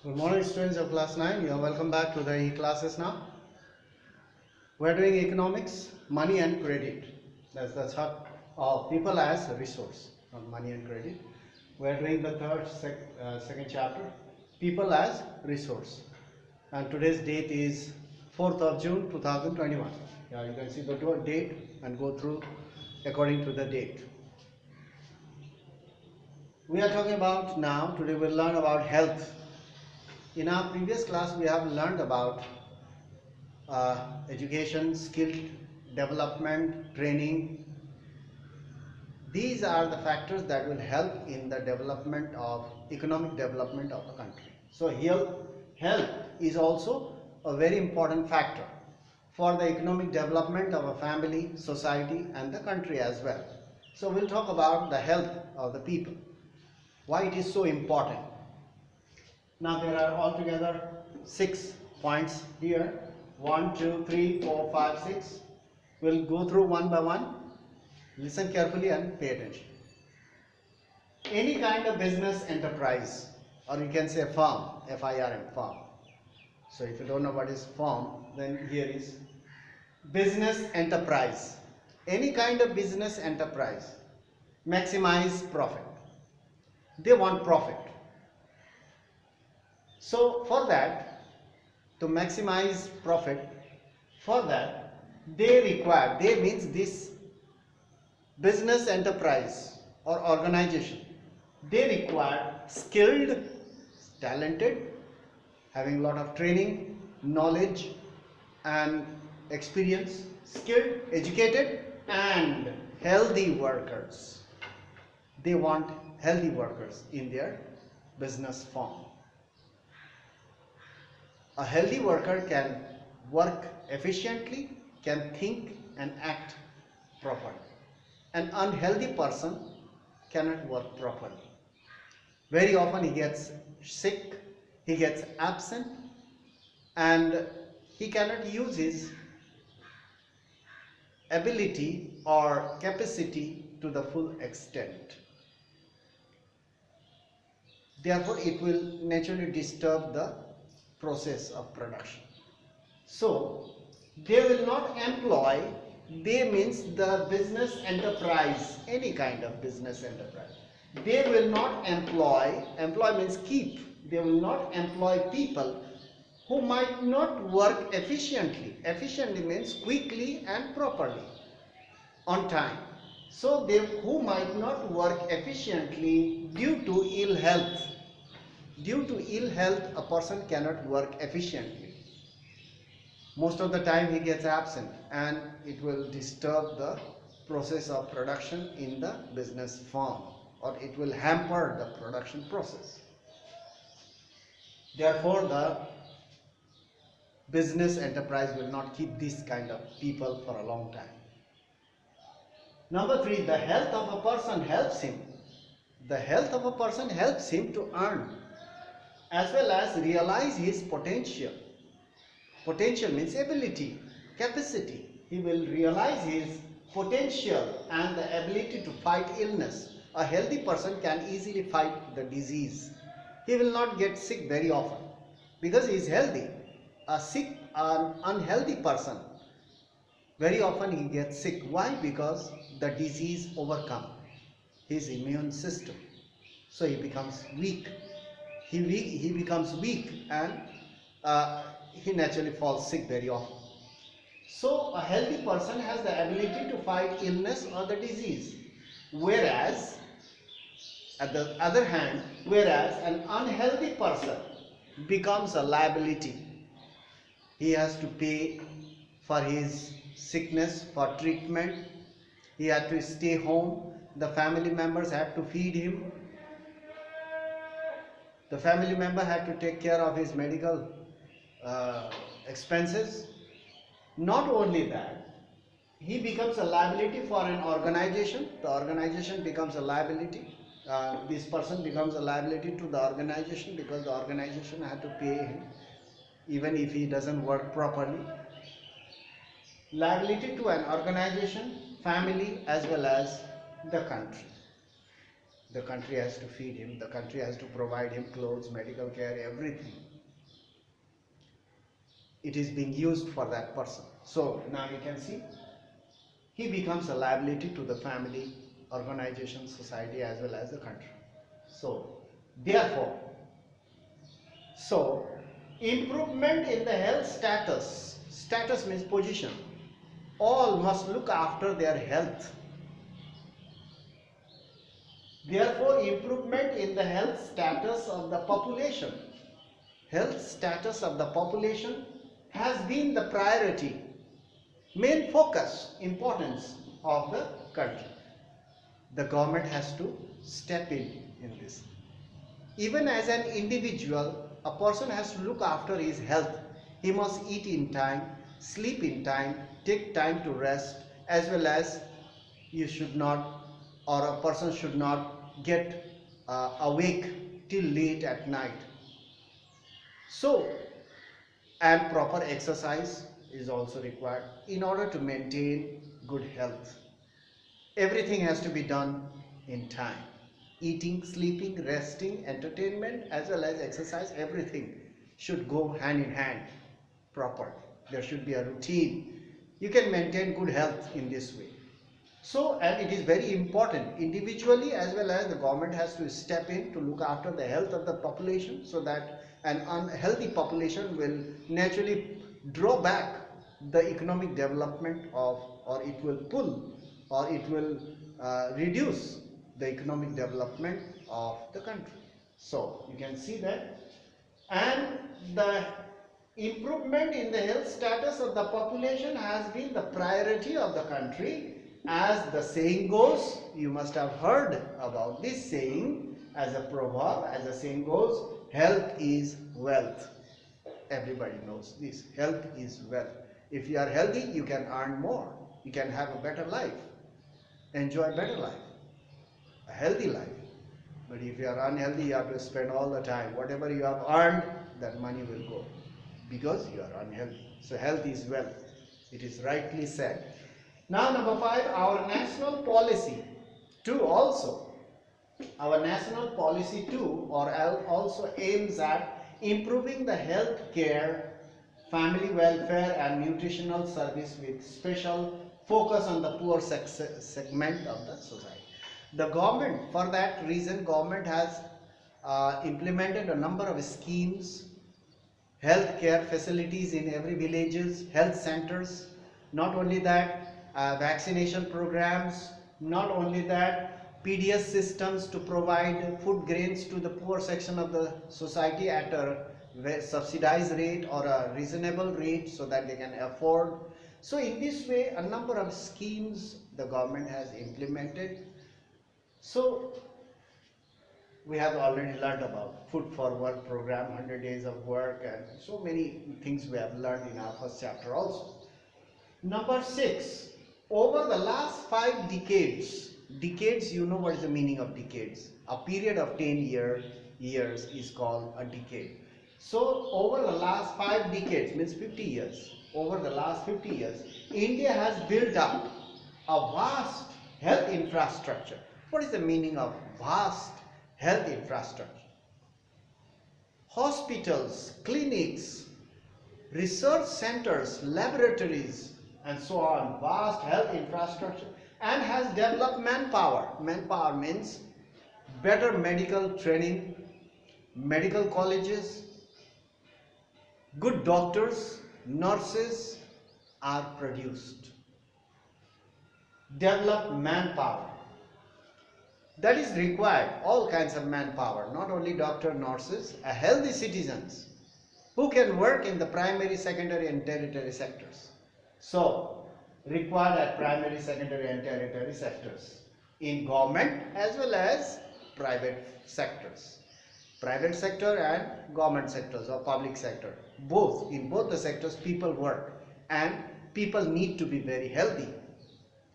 Good morning, students of class 9. You are welcome back to the classes now. We are doing economics, money and credit. That's the third people as a resource, not money and credit. We are doing the second chapter, people as resource. And today's date is 4th of June 2021. Yeah, you can see the date and go through according to the date. We are talking about now, today we'll learn about health. In our previous class, we have learned about education, skill development, training. These are the factors that will help in the development of economic development of the country. So here, health is also a very important factor for the economic development of a family, society, and the country as well. So we'll talk about the health of the people, why it is so important. Now there are altogether 6 points here. 1, 2, 3, 4, 5, 6. We'll go through one by one. Listen carefully and pay attention. Any kind of business enterprise, or you can say firm, F-I-R-M, firm. So if you don't know what is firm, then here is business enterprise. Any kind of business enterprise maximize profit. They want profit. So for that, to maximize profit, for that they means this business enterprise or organization, they require skilled, talented, having a lot of training, knowledge and experience, skilled, educated and healthy workers. They want healthy workers in their business firm. A healthy worker can work efficiently, can think and act properly. An unhealthy person cannot work properly. Very often he gets sick, he gets absent, and he cannot use his ability or capacity to the full extent. Therefore, it will naturally disturb the process of production. So they will not employ, they means the business enterprise, any kind of business enterprise. They will not employ means keep, they will not employ people who might not work efficiently. Efficiently means quickly and properly, on time. So they who might not work efficiently due to ill health. Due to ill health, a person cannot work efficiently. Most of the time he gets absent and it will disturb the process of production in the business firm, or it will hamper the production process. Therefore, the business enterprise will not keep this kind of people for a long time. Number 3, the health of a person helps him. The health of a person helps him to earn as well as realize his potential. Potential means ability, capacity. He will realize his potential and the ability to fight illness. A healthy person can easily fight the disease. He will not get sick very often because he is healthy. An unhealthy person, very often he gets sick. Why? Because the disease overcomes his immune system. So he becomes weak. He becomes weak and he naturally falls sick very often. So a healthy person has the ability to fight illness or the disease. Whereas, at the other hand, an unhealthy person becomes a liability. He has to pay for his sickness, for treatment. He has to stay home. The family members have to feed him. The family member had to take care of his medical expenses. Not only that, he becomes a liability for an organization. The organization becomes a liability. This person becomes a liability to the organization because the organization had to pay him even if he doesn't work properly. Liability to an organization, family as well as the country. The country has to feed him, the country has to provide him clothes, medical care, everything. It is being used for that person. So now you can see, he becomes a liability to the family, organization, society, as well as the country. So therefore, improvement in the health status, status means position, all must look after their health. Therefore, improvement in the health status of the population, has been the priority, main focus, importance of the country. The government has to step in this. Even as an individual, a person has to look after his health. He must eat in time, sleep in time, take time to rest, as well as you should not, or a person should not get awake till late at night. So, and proper exercise is also required in order to maintain good health. Everything has to be done in time. Eating, sleeping, resting, entertainment, as well as exercise, everything should go hand in hand, proper. There should be a routine. You can maintain good health in this way. So, and it is very important, individually as well as the government has to step in to look after the health of the population, so that an unhealthy population will naturally draw back the economic development of, or it will pull, or it will reduce the economic development of the country. So you can see that. And the improvement in the health status of the population has been the priority of the country. As the saying goes, you must have heard about this saying as a proverb, as the saying goes, health is wealth. Everybody knows this. Health is wealth. If you are healthy, you can earn more. You can have a better life. Enjoy a better life. A healthy life. But if you are unhealthy, you have to spend all the time. Whatever you have earned, that money will go, because you are unhealthy. So health is wealth. It is rightly said. Now number 5, our national policy 2 also. Our national policy 2 also aims at improving the health care, family welfare and nutritional service with special focus on the poor segment of the society. The government, for that reason, government has implemented a number of schemes, health care facilities in every villages, health centers. Not only that, vaccination programs, not only that, PDS systems to provide food grains to the poor section of the society at a subsidized rate or a reasonable rate, so that they can afford. So in this way, a number of schemes the government has implemented. So we have already learned about Food for Work program, 100 days of work, and so many things we have learned in our first chapter also. Number 6, over the last 5 decades, you know what is the meaning of decades. A period of 10 years is called a decade. So over the last 5 decades, means 50 years, over the last 50 years, India has built up a vast health infrastructure. What is the meaning of vast health infrastructure? Hospitals, clinics, research centers, laboratories, and so on, vast health infrastructure, and has developed manpower. Manpower means better medical training, medical colleges, good doctors, nurses are produced. Developed manpower. That is required, all kinds of manpower, not only doctor, nurses, healthy citizens who can work in the primary, secondary and tertiary sectors. So, required at primary, secondary and tertiary sectors in government as well as private sectors. Private sector and government sectors or public sector. Both, in both the sectors people work, and people need to be very healthy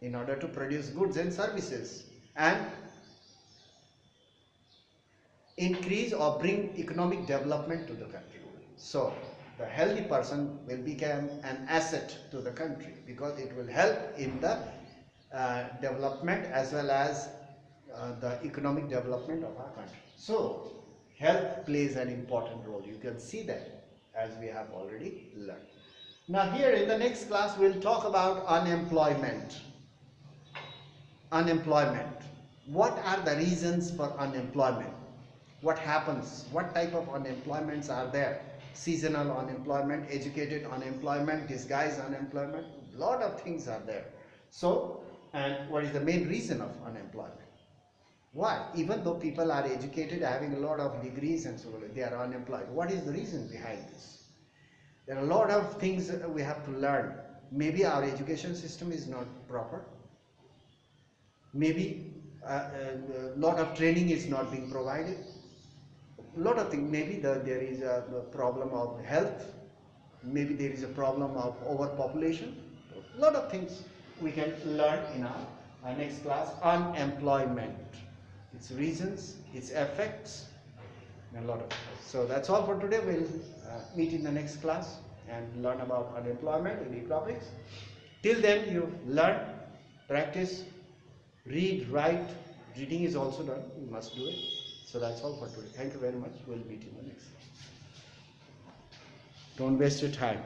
in order to produce goods and services and increase or bring economic development to the country. So the healthy person will become an asset to the country, because it will help in the development as well as the economic development of our country. So, health plays an important role. You can see that as we have already learned. Now here in the next class we'll talk about unemployment. Unemployment. What are the reasons for unemployment? What happens? What type of unemployments are there? Seasonal unemployment, educated unemployment, disguised unemployment. A lot of things are there. So, and what is the main reason of unemployment? Why? Even though people are educated, having a lot of degrees and so on, they are unemployed. What is the reason behind this? There are a lot of things we have to learn. Maybe our education system is not proper. Maybe a lot of training is not being provided. A lot of things. Maybe there is a problem of health. Maybe there is a problem of overpopulation. A lot of things we can learn in our next class. Unemployment. Its reasons, its effects, and a lot of things. So that's all for today. We'll meet in the next class and learn about unemployment and economics. Till then, you learn, practice, read, write. Reading is also done. You must do it. So that's all for today. Thank you very much. We'll meet in the next class. Don't waste your time.